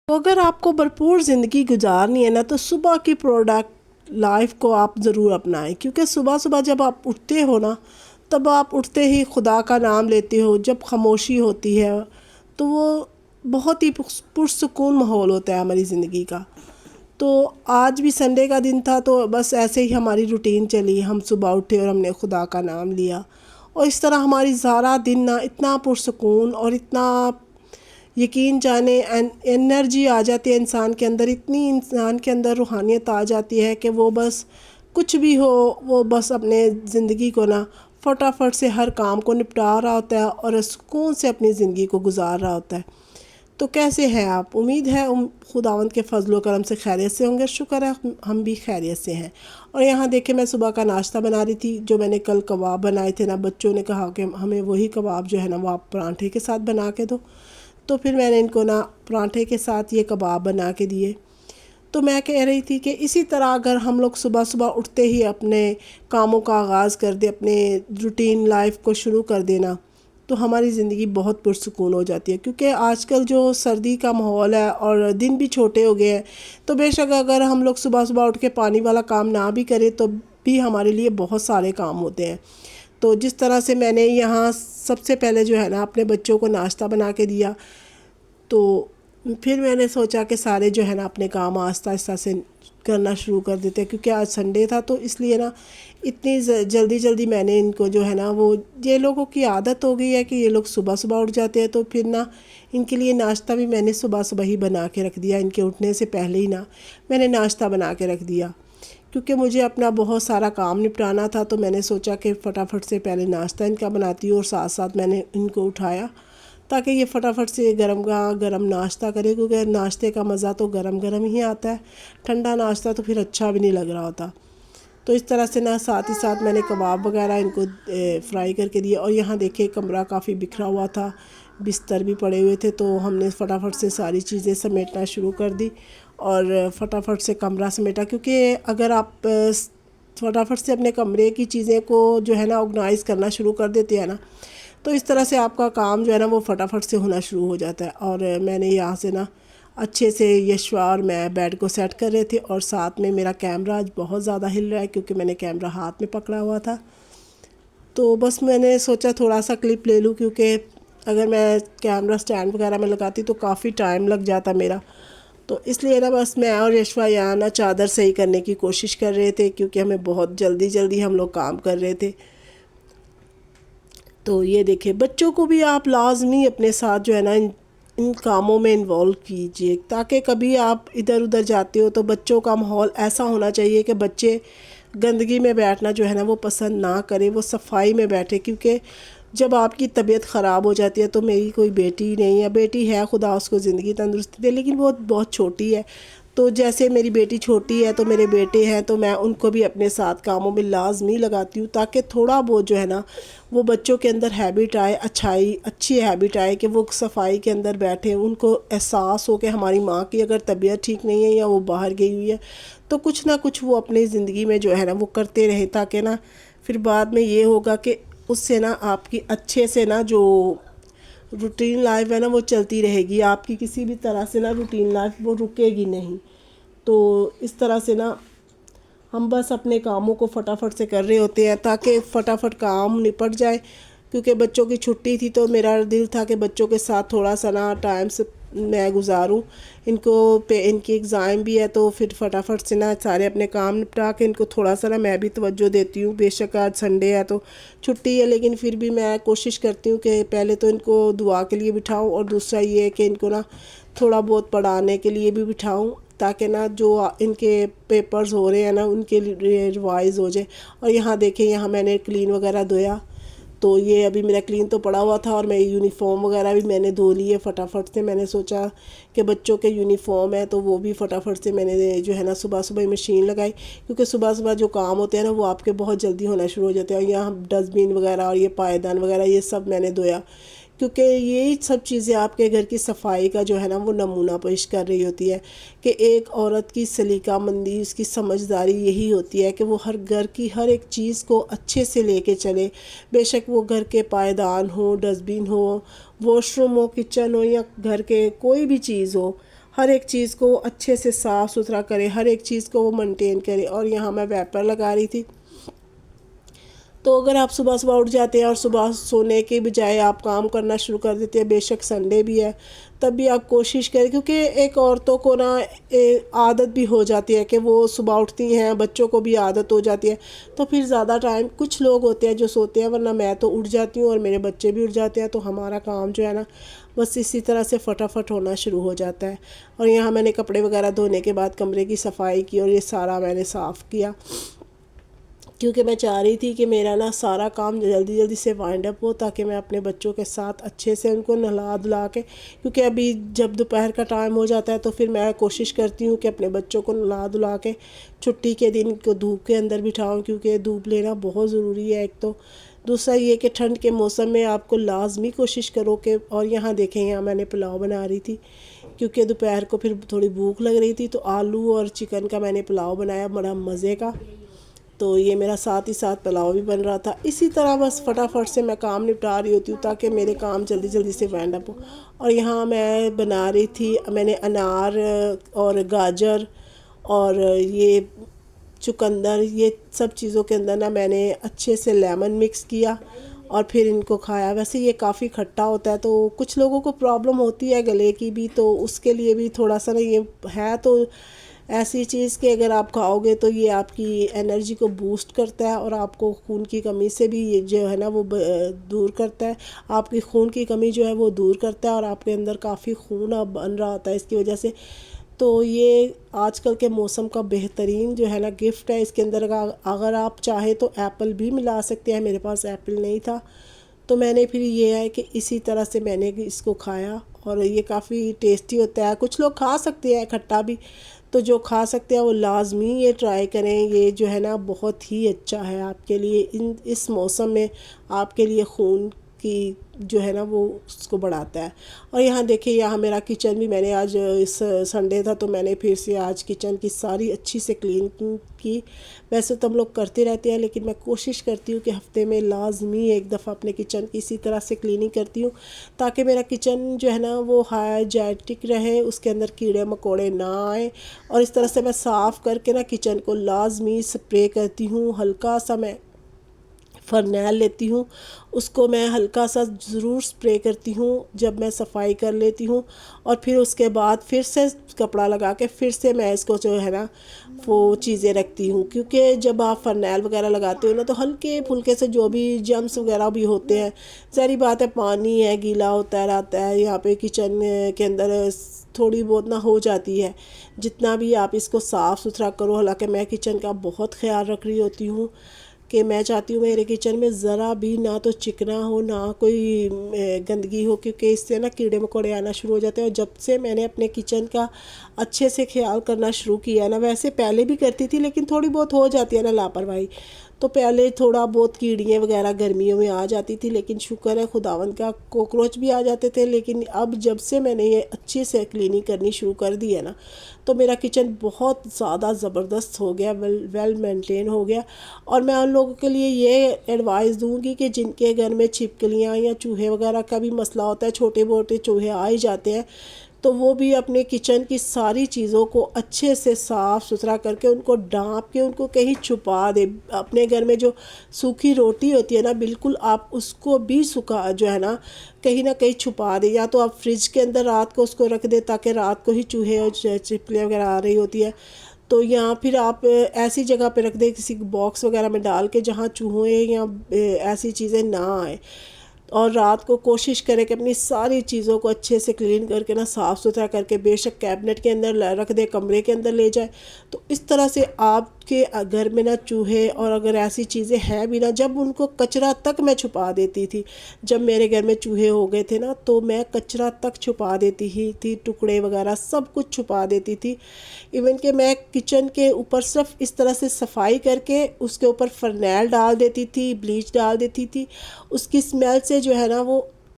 तो अगर आपको भरपूर ज़िंदगी गुजारनी है ना, तो सुबह की प्रोडक्ट लाइफ को आप ज़रूर अपनाएं। क्योंकि सुबह सुबह जब आप उठते हो ना, तब आप उठते ही खुदा का नाम लेते हो। जब खामोशी होती है तो वो बहुत ही पुरसुकून माहौल होता है हमारी ज़िंदगी का। तो आज भी संडे का दिन था, तो बस ऐसे ही हमारी रूटीन चली। हम सुबह उठे और हमने खुदा का नाम लिया, और इस तरह हमारी सारा दिन ना इतना पुरसुकून और इतना यकीन जाने एनर्जी आ जाती है इंसान के अंदर, इतनी इंसान के अंदर रूहानियत आ जाती है कि वो बस कुछ भी हो, वो बस अपने ज़िंदगी को ना फटाफट से हर काम को निपटा रहा होता है और सुकून से अपनी ज़िंदगी को गुजार रहा होता है। तो कैसे हैं आप? उम्मीद है खुदावंद के फजलो करम से खैरियत से होंगे। शुक्र है हम भी खैरियत से हैं। और यहाँ देखे मैं सुबह का नाश्ता बना रही थी। जो मैंने कल कबाब बनाए थे ना, बच्चों ने कहा कि हमें वही कबाब जो है ना वो आप परांठे के साथ बना के दो। तो फिर मैंने इनको ना परांठे के साथ ये कबाब बना के दिए। तो मैं कह रही थी कि इसी तरह अगर हम लोग सुबह सुबह उठते ही अपने कामों का आगाज़ कर दे, अपने रूटीन लाइफ को शुरू कर देना, तो हमारी ज़िंदगी बहुत पुरसुकून हो जाती है। क्योंकि आजकल जो सर्दी का माहौल है और दिन भी छोटे हो गए हैं, तो बेशक अगर हम लोग सुबह सुबह उठ के पानी वाला काम ना भी करें तो भी हमारे लिए बहुत सारे काम होते हैं। तो जिस तरह से मैंने यहाँ सबसे पहले जो है ना अपने बच्चों को नाश्ता बना के दिया, तो फिर मैंने सोचा कि सारे जो है ना अपने काम आहिस्ता आहिस्ता से करना शुरू कर देते हैं। क्योंकि आज संडे था, तो इसलिए ना इतनी जल्दी जल्दी मैंने इनको जो है ना, वो ये लोगों की आदत हो गई है कि ये लोग सुबह सुबह उठ जाते हैं। तो फिर ना इनके लिए नाश्ता भी मैंने सुबह सुबह ही बना के रख दिया। इनके उठने से पहले ही ना मैंने नाश्ता बना के रख दिया। क्योंकि मुझे अपना बहुत सारा काम निपटाना था, तो मैंने सोचा कि फ़टाफट से पहले नाश्ता इनका बनाती हूँ और साथ साथ मैंने इनको उठाया ताकि ये फटाफट से गरम का गरम नाश्ता करे। क्योंकि नाश्ते का मज़ा तो गरम गरम ही आता है, ठंडा नाश्ता तो फिर अच्छा भी नहीं लग रहा होता। तो इस तरह से ना साथ ही साथ मैंने कबाब वगैरह इनको फ्राई करके दिए। और यहाँ देखिए कमरा काफ़ी बिखरा हुआ था, बिस्तर भी पड़े हुए थे, तो हमने फटाफट से सारी चीज़ें समेटना शुरू कर दी और फटाफट से कमरा समेटा। क्योंकि अगर आप फटाफट से अपने कमरे की चीज़ें को जो है ना ऑर्गेनाइज़ करना शुरू कर देते हैं ना, तो इस तरह से आपका काम जो है ना वो फटाफट से होना शुरू हो जाता है। और मैंने यहाँ से ना अच्छे से यशवा और मैं बेड को सेट कर रहे थे, और साथ में मेरा कैमरा आज बहुत ज़्यादा हिल रहा है क्योंकि मैंने कैमरा हाथ में पकड़ा हुआ था। तो बस मैंने सोचा थोड़ा सा क्लिप ले लूँ, क्योंकि अगर मैं कैमरा स्टैंड वगैरह में लगाती तो काफ़ी टाइम लग जाता मेरा। तो इसलिए ना बस मैं और यशवा यहाँ ना चादर सही करने की कोशिश कर रहे थे, क्योंकि हमें बहुत जल्दी जल्दी हम लोग काम कर रहे थे। तो ये देखिए बच्चों को भी आप लाजमी अपने साथ जो है ना इन कामों में इन्वॉल्व कीजिए, ताकि कभी आप इधर उधर जाते हो तो बच्चों का माहौल ऐसा होना चाहिए कि बच्चे गंदगी में बैठना जो है ना वो पसंद ना करें, वो सफाई में बैठे। क्योंकि जब आपकी तबीयत ख़राब हो जाती है, तो मेरी कोई बेटी नहीं है, बेटी है खुदा उसको ज़िंदगी तंदुरुस्ती दे, लेकिन वो बहुत छोटी है। तो जैसे मेरी बेटी छोटी है तो मेरे बेटे हैं, तो मैं उनको भी अपने साथ कामों में लाजमी लगाती हूँ, ताकि थोड़ा बहुत जो है ना वो बच्चों के अंदर हैबिट आए, अच्छी हैबिट आए कि वो सफाई के अंदर बैठे, उनको एहसास हो कि हमारी माँ की अगर तबीयत ठीक नहीं है या वो बाहर गई हुई है, तो कुछ ना कुछ वो अपनी ज़िंदगी में जो है ना वो करते रहे, ताकि ना फिर बाद में ये होगा कि उससे ना आपकी अच्छे से ना जो रूटीन लाइफ है ना वो चलती रहेगी। आपकी किसी भी तरह से ना रूटीन लाइफ वो रुकेगी नहीं। तो इस तरह से ना हम बस अपने कामों को फटाफट से कर रहे होते हैं ताकि फटाफट काम निपट जाए। क्योंकि बच्चों की छुट्टी थी, तो मेरा दिल था कि बच्चों के साथ थोड़ा सा ना टाइम से मैं गुजारूं। इनकी एग्ज़ाम भी है, तो फिर फटाफट से ना सारे अपने काम निपटा के इनको थोड़ा सा ना मैं भी तवज्जो देती हूँ। बेशक आज संडे है तो छुट्टी है, लेकिन फिर भी मैं कोशिश करती हूँ कि पहले तो इनको दुआ के लिए बिठाऊँ, और दूसरा ये है कि इनको ना थोड़ा बहुत पढ़ाने के लिए भी बिठाऊँ, ताकि ना जो इनके पेपर्स हो रहे हैं ना उनके लिए रिवाइज़ हो जाए। और यहाँ देखें, यहाँ मैंने क्लीन वगैरह धोया, तो ये अभी मेरा क्लीन तो पड़ा हुआ था, और मैं यूनिफॉर्म वगैरह भी मैंने धो ली है फटाफट से। मैंने सोचा कि बच्चों के यूनिफॉर्म है तो वो भी फटाफट से मैंने जो है ना सुबह सुबह मशीन लगाई। क्योंकि सुबह सुबह जो काम होते हैं ना वो आपके बहुत जल्दी होना शुरू हो जाते हैं। और यहाँ डस्टबिन वगैरह और ये पायदान वगैरह ये सब मैंने धोया, क्योंकि यही सब चीज़ें आपके घर की सफाई का जो है ना वो नमूना पेश कर रही होती है कि एक औरत की सलीकामंदी, उसकी समझदारी यही होती है कि वो हर घर की हर एक चीज़ को अच्छे से लेके चले। बेशक वो घर के पायदान हो, डस्टबिन हो, वॉशरूम हो, किचन हो, या घर के कोई भी चीज़ हो, हर एक चीज़ को अच्छे से साफ़ सुथरा करे, हर एक चीज़ को वो मेंटेन करे। और यहाँ मैं वैपर लगा रही थी। तो अगर आप सुबह सुबह उठ जाते हैं और सुबह सोने के बजाय आप काम करना शुरू कर देते हैं, बेशक संडे भी है, तब भी आप कोशिश करें, क्योंकि एक औरतों को ना आदत भी हो जाती है कि वो सुबह उठती हैं, बच्चों को भी आदत हो जाती है, तो फिर ज़्यादा टाइम, कुछ लोग होते हैं जो सोते हैं, वरना मैं तो उठ जाती हूँ और मेरे बच्चे भी उठ जाते हैं, तो हमारा काम जो है ना बस इसी तरह से फटाफट होना शुरू हो जाता है। और यहाँ मैंने कपड़े वगैरह धोने के बाद कमरे की सफाई की और ये सारा मैंने साफ़ किया, क्योंकि मैं चाह रही थी कि मेरा ना सारा काम जल्दी जल्दी से वाइंड अप हो, ताकि मैं अपने बच्चों के साथ अच्छे से उनको नहला धुला के, क्योंकि अभी जब दोपहर का टाइम हो जाता है तो फिर मैं कोशिश करती हूँ कि अपने बच्चों को नहला धुला के छुट्टी के दिन को धूप के अंदर बिठाऊँ, क्योंकि धूप लेना बहुत ज़रूरी है एक तो। दूसरा ये कि ठंड के मौसम में आपको लाजमी कोशिश करो कि, और यहाँ देखें, यहाँ मैंने पुलाव बना रही थी, क्योंकि दोपहर को फिर थोड़ी भूख लग रही थी, तो आलू और चिकन का मैंने पुलाव बनाया बड़ा मज़े का। तो ये मेरा साथ ही साथ पुलाव भी बन रहा था। इसी तरह बस फटाफट से मैं काम निपटा रही होती हूँ, ताकि मेरे काम जल्दी जल्दी से वाइंड अप हो। और यहाँ मैं बना रही थी, मैंने अनार और गाजर और ये चुकंदर, ये सब चीज़ों के अंदर ना मैंने अच्छे से लेमन मिक्स किया और फिर इनको खाया। वैसे ये काफ़ी खट्टा होता है, तो कुछ लोगों को प्रॉब्लम होती है गले की भी, तो उसके लिए भी थोड़ा सा ना ये है तो ऐसी चीज़ कि अगर आप खाओगे तो ये आपकी एनर्जी को बूस्ट करता है और आपको खून की कमी से भी ये जो है ना वो दूर करता है। आपकी खून की कमी जो है वो दूर करता है और आपके अंदर काफ़ी खून अब बन रहा होता है इसकी वजह से। तो ये आजकल के मौसम का बेहतरीन जो है ना गिफ्ट है। इसके अंदर अगर आप चाहे तो एप्पल भी मिला सकते हैं, मेरे पास एप्पल नहीं था, तो मैंने फिर ये है कि इसी तरह से मैंने इसको खाया और ये काफ़ी टेस्टी होता है। कुछ लोग खा सकते हैं खट्टा भी, तो जो खा सकते हैं वो लाजमी ये ट्राई करें। ये जो है ना बहुत ही अच्छा है आपके लिए, इस मौसम में आपके लिए खून की जो है ना वो उसको बढ़ाता है। और यहाँ देखिए, यहाँ मेरा किचन भी, मैंने आज इस संडे था तो मैंने फिर से आज किचन की सारी अच्छी से क्लीन की। वैसे तो हम लोग करते रहते हैं, लेकिन मैं कोशिश करती हूँ कि हफ्ते में लाजमी एक दफ़ा अपने किचन की इसी तरह से क्लीनिंग करती हूँ, ताकि मेरा किचन जो है ना वो हाइजीनिक रहे, उसके अंदर कीड़े मकोड़े ना आए। और इस तरह से मैं साफ़ करके ना किचन को लाजमी स्प्रे करती हूँ। हल्का सा मैं फ़रनैल लेती हूँ, उसको मैं हल्का सा ज़रूर स्प्रे करती हूँ जब मैं सफाई कर लेती हूँ। और फिर उसके बाद फिर से कपड़ा लगा के फिर से मैं इसको जो है ना वो चीज़ें रखती हूँ, क्योंकि जब आप फ़रनैल वगैरह लगाते हो ना तो हल्के फुल्के से जो भी जम्स वगैरह भी होते हैं, ज़ाहिर बात है पानी है गीला होता रहता है यहाँ पे किचन के अंदर, थोड़ी बहुत ना हो जाती है। जितना भी आप इसको साफ़ सुथरा करो, हालांकि मैं किचन का बहुत ख्याल रख रही होती हूँ कि मैं चाहती हूँ मेरे किचन में ज़रा भी ना तो चिकना हो ना कोई गंदगी हो, क्योंकि इससे ना कीड़े मकोड़े आना शुरू हो जाते हैं। और जब से मैंने अपने किचन का अच्छे से ख्याल करना शुरू किया है ना, वैसे पहले भी करती थी लेकिन थोड़ी बहुत हो जाती है ना लापरवाही, तो पहले थोड़ा बहुत कीड़ियाँ वगैरह गर्मियों में आ जाती थी, लेकिन शुक्र है खुदावंद का कॉकरोच भी आ जाते थे। लेकिन अब जब से मैंने ये अच्छे से क्लीनिंग करनी शुरू कर दी है ना, तो मेरा किचन बहुत ज़्यादा ज़बरदस्त हो गया, वेल मेंटेन हो गया। और मैं उन लोगों के लिए ये एडवाइस दूंगी कि जिनके घर में छिपकलियाँ या चूहे वगैरह का भी मसला होता है, छोटे मोटे चूहे आ ही जाते हैं, तो वो भी अपने किचन की सारी चीज़ों को अच्छे से साफ़ सुथरा करके उनको ढाँप के उनको कहीं छुपा दे। अपने घर में जो सूखी रोटी होती है ना, बिल्कुल आप उसको भी सुखा जो है ना कहीं छुपा दे, या तो आप फ्रिज के अंदर रात को उसको रख दे ताकि रात को ही चूहे और छिपकलियाँ वगैरह आ रही होती है, तो या फिर आप ऐसी जगह पे रख दें किसी बॉक्स वगैरह में डाल के जहाँ चूहे या ऐसी चीज़ें ना आए। और रात को कोशिश करें कि अपनी सारी चीज़ों को अच्छे से क्लीन करके ना साफ़ सुथरा करके, बेशक कैबिनेट के अंदर रख दे, कमरे के अंदर ले जाए। तो इस तरह से आपके घर में ना चूहे और अगर ऐसी चीज़ें हैं भी ना, जब उनको कचरा तक मैं छुपा देती थी। जब मेरे घर में चूहे हो गए थे ना, तो मैं कचरा तक छुपा देती ही थी, टुकड़े वगैरह सब कुछ छुपा देती थी। इवन कि मैं किचन के ऊपर सिर्फ इस तरह से सफाई करके उसके ऊपर फ़रनैल डाल देती थी, ब्लीच डाल देती थी। उसकी स्मेल से जो है ना वो